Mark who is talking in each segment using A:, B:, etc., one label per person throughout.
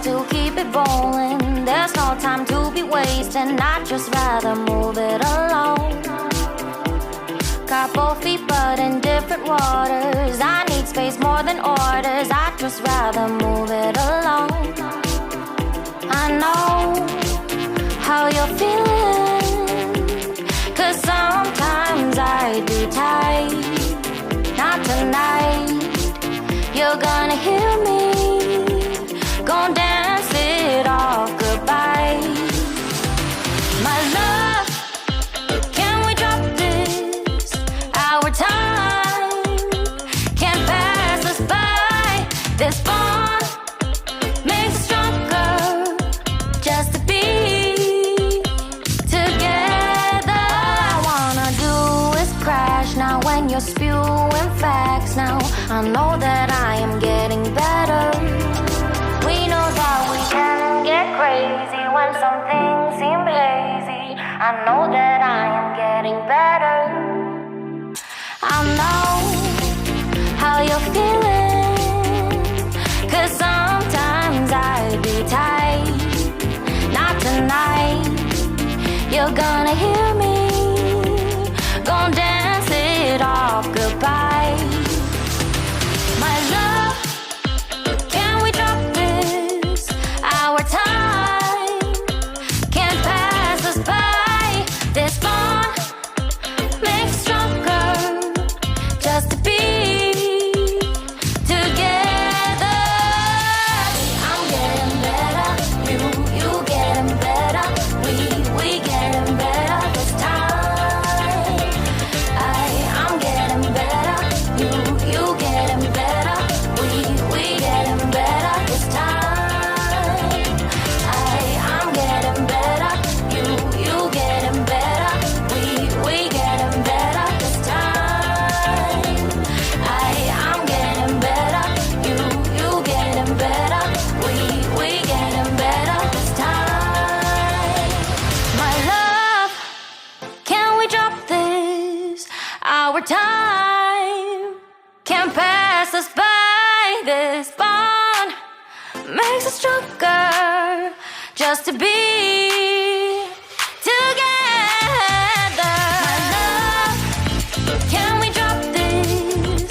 A: To keep it rolling, there's no time to be wasting. I'd just rather move it along. Couple feet but in different waters. I need space more than orders. I'd just rather move it along. I know how you're feeling, 'cause sometimes I'd be tight. Not tonight, you're gonna hear me. Gonna dance it off goodbye. My love, can we drop this? Our time can't pass us by. This bond makes us stronger just to be together. All I wanna do is crash now when you're spewing facts. Now I know that I am getting better. We know that we can get crazy when some things seem hazy. I know that I am getting better. I know how you're feeling, 'cause sometimes I'd be tight. Not tonight, you're gonna hear me. Gonna dance it off goodbye. My love, can we drop this? Our time can't pass us by. This bond makes us stronger just to be together. I'm getting better, you getting better. We getting better this time. I'm getting better, you getting better. We getting better this time. I'm getting better, you getting better. We getting better this time. I'm getting better, you getting better. We getting better this time. My love, can we drop this? Our time can't pass us by. This bond makes us stronger just to be together. My love, can we drop this?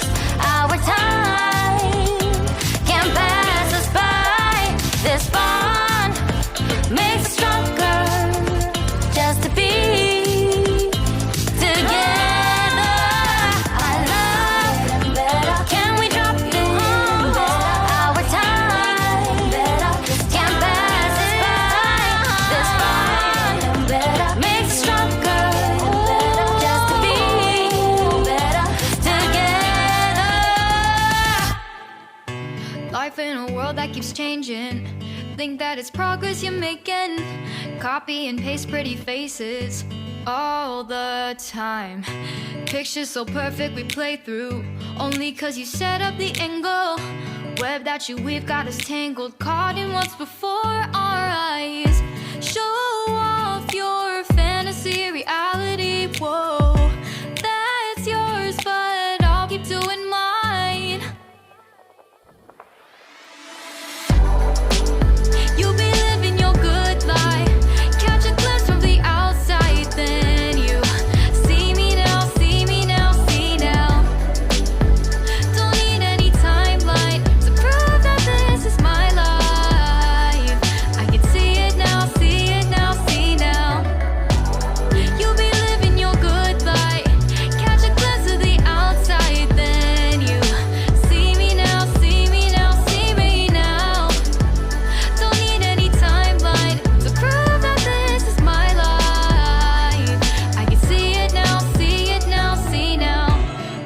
A: Our time can't pass us by. This bond makes us stronger just to be together. I love, can we drop this? Our time can't pass us by. This bond makes us stronger just to be together.
B: Life in a world that keeps changing. Think that it's progress you're making. Copy and paste pretty faces all the time. Pictures so perfect we play through, only 'cause you set up the angle. Web that you weave got us tangled, caught in what's before our eyes. Show off your fantasy reality. Whoa, that's yours, but I'll keep doing mine. You'll be living your good life. Catch a glimpse from the outside, then you see me now, see me now, see now. Don't need any timeline to prove that this is my life. I can see it now, see it now, see now. You'll be living your good life. Catch a glimpse of the outside, then you see me now, see me now, see me now. Don't need any timeline to prove that this is my life. I can see it now, see it now, see now.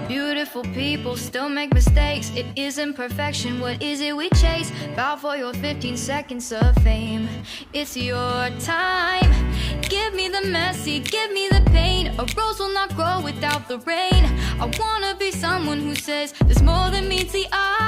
B: Beautiful people still make mistakes. It isn't perfection, what is it we chase? Bow for your 15 seconds of fame. It's your time. Give me the messy, give me the pain. A rose will not grow without the rain. I wanna be someone who says there's more than meets the eye.